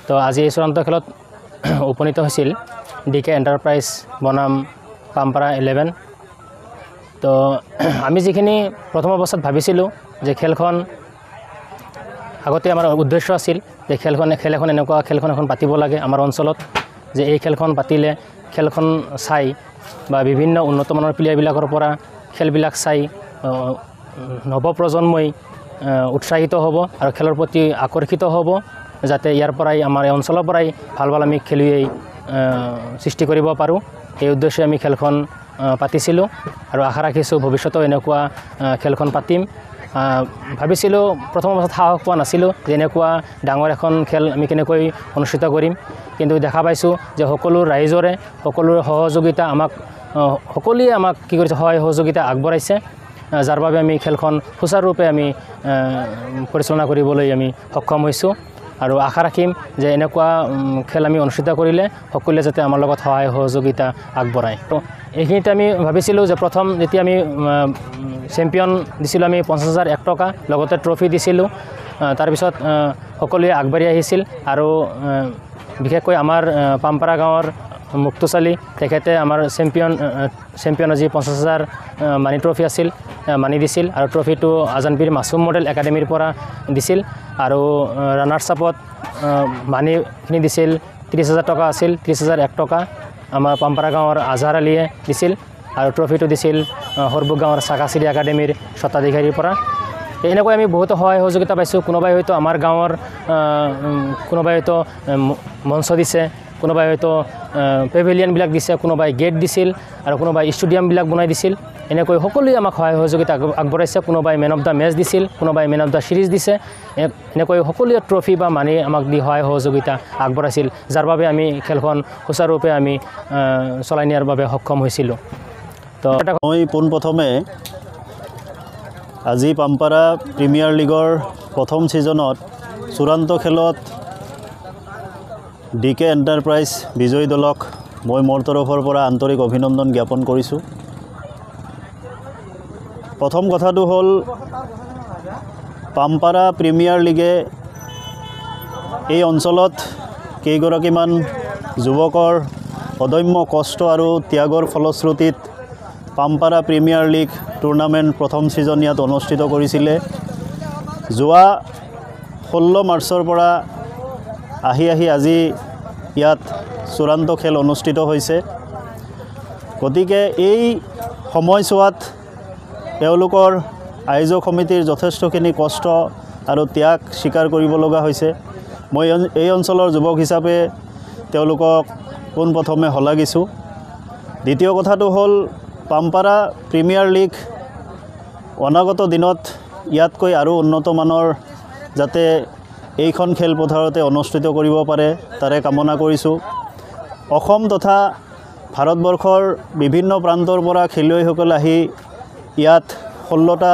তো আজি এই চূড়ান্ত খেলত উপনীত হৈছিল ডিকে এণ্টাৰপ্ৰাইজ বনাম পাম্পাৰা 11। তো আমি যিখিনি প্ৰথম অৱস্থাত ভাবিছিলোঁ যে খেলখন আগতে আমাৰ উদ্দেশ্য আছিল যে খেলখন এখন পাতিব লাগে আমাৰ অঞ্চলত, যে এই খেলখন পাতিলে খেলখন চাই বা বিভিন্ন উন্নতমানৰ প্লেয়াৰবিলাকৰ পৰা খেলবিলাক চাই নৱপ্ৰজন্মই উৎসাহিত হ'ব আৰু খেলৰ প্ৰতি আকৰ্ষিত হ'ব, যাতে ইয়াৰ পৰাই আমাৰ এই অঞ্চলৰ পৰাই ভাল আমি খেলুৱৈ সৃষ্টি কৰিব পাৰোঁ। এই উদ্দেশ্যে আমি খেলখন পাতিছিলোঁ আৰু আশা ৰাখিছোঁ ভৱিষ্যতেও এনেকুৱা খেলখন পাতিম। ভাবিছিলোঁ প্ৰথম অৱস্থাত সাহস পোৱা নাছিলোঁ যে এনেকুৱা ডাঙৰ এখন খেল আমি কেনেকৈ অনুষ্ঠিত কৰিম, কিন্তু দেখা পাইছোঁ যে সকলো ৰাইজৰে সকলোৰে সহযোগিতা সকলোৱে আমাক কি কৰিছে, সহায় সহযোগিতা আগবঢ়াইছে, যাৰ বাবে আমি খেলখন সুচাৰুৰূপে আমি পৰিচালনা কৰিবলৈ আমি সক্ষম হৈছোঁ। আৰু আশা ৰাখিম যে এনেকুৱা খেল আমি অনুষ্ঠিত কৰিলে সকলোৱে যাতে আমাৰ লগত সহায় সহযোগিতা আগবঢ়ায়। তো এইখিনিতে আমি ভাবিছিলোঁ যে প্ৰথম যেতিয়া আমি চেম্পিয়ন দিছিলোঁ আমি 50,001 টকা, লগতে ট্ৰফি দিছিলোঁ। তাৰপিছত সকলোৱে আগবাঢ়ি আহিছিল আৰু বিশেষকৈ আমাৰ পাম্পাৰা গাঁৱৰ মুক্তচালী তেখেতে আমাৰ চেম্পিয়ন আজি 50,000 মানি ট্ৰফি আছিল, মানি দিছিল আৰু ট্ৰফিটো আজানপীৰ মাছুম মডেল একাডেমীৰ পৰা দিছিল। আৰু ৰানাৰ্ছ আপত মানিখিনি দিছিল 30,000 টকা আছিল, 30,001 টকা আমাৰ পাম্পাৰা গাঁৱৰ আজহাৰ আলীয়ে দিছিল আৰু ট্ৰফিটো দিছিল সৰবুক গাঁৱৰ চাকাচিৰি একাডেমীৰ স্বত্বাধিকাৰীৰ পৰা। এনেকৈ আমি বহুতো সহায় সহযোগিতা পাইছোঁ। কোনোবাই হয়তো আমাৰ গাঁৱৰ কোনোবাই হয়তো মঞ্চ দিছে, কোনোবাই হয়তো পেভিলিয়নবিলাক দিছে, কোনোবাই গেট দিছিল আৰু কোনোবাই ষ্টেডিয়ামবিলাক বনাই দিছিল। এনেকৈ সকলোৱে আমাক সহায় সহযোগিতা আগবঢ়াইছে। কোনোবাই মেন অফ দ্য মেচ দিছিল, কোনোবাই মেন অফ দ্য ছিৰিজ দিছে। এনেকৈ সকলোৱে ট্ৰফি বা মানি আমাক দি সহায় সহযোগিতা আগবঢ়াইছিল, যাৰ বাবে আমি খেলখন সুচাৰুৰূপে আমি চলাই নিয়াৰ বাবে সক্ষম হৈছিলোঁ। তো মই পোনপ্ৰথমে আজি পাম্পাৰা প্ৰিমিয়াৰ লীগৰ প্ৰথম ছিজনত চূড়ান্ত খেলত ডিকে এণ্টাৰপ্ৰাইজ বিজয়ী দলক মই মোৰ তৰফৰ পৰা আন্তৰিক অভিনন্দন জ্ঞাপন কৰিছোঁ। প্ৰথম কথাটো হ'ল পাম্পাৰা প্ৰিমিয়াৰ লীগে এই অঞ্চলত কেইগৰাকীমান যুৱকৰ অদম্য কষ্ট আৰু ত্যাগৰ ফলশ্ৰুতিত পাম্পাৰা প্ৰিমিয়াৰ লীগ টুৰ্ণামেণ্ট প্ৰথম ছিজন ইয়াত অনুষ্ঠিত কৰিছিলে। যোৱা 16 মাৰ্চৰ পৰা আহি আজি ইয়াত চূড়ান্ত খেল অনুষ্ঠিত হৈছে। গতিকে এই সময়ছোৱাত তেওঁলোকৰ আয়োজক সমিতিৰ যথেষ্টখিনি কষ্ট আৰু ত্যাগ স্বীকাৰ কৰিব লগা হৈছে। মই এই অঞ্চলৰ যুৱক হিচাপে তেওঁলোকক পোনপ্ৰথমে শলাগিছোঁ। দ্বিতীয় কথাটো হ'ল পাম্পাৰা প্ৰিমিয়াৰ লীগ অনাগত দিনত ইয়াতকৈ আৰু উন্নতমানৰ যাতে এইখন খেলপথাৰতে অনুষ্ঠিত কৰিব পাৰে তাৰে কামনা কৰিছোঁ। অসম তথা ভাৰতবৰ্ষৰ বিভিন্ন প্ৰান্তৰ পৰা খেলুৱৈসকল আহি ইয়াত 16টা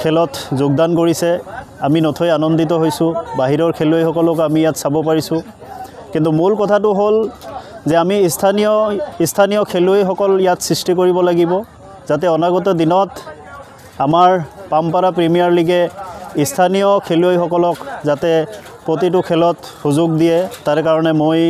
খেলত যোগদান কৰিছে। আমি নথৈ আনন্দিত হৈছোঁ। বাহিৰৰ খেলুৱৈসকলক আমি ইয়াত চাব পাৰিছোঁ। কিন্তু মূল কথাটো হ'ল যে আমি স্থানীয় খেলুৱৈসকল ইয়াত সৃষ্টি কৰিব লাগিব, যাতে অনাগত দিনত আমাৰ পাম্পাৰা প্ৰিমিয়াৰ লীগে স্থানীয় খেলুৱৈসকলক যাতে প্ৰতিটো খেলত সুযোগ দিয়ে। তাৰ কাৰণে মই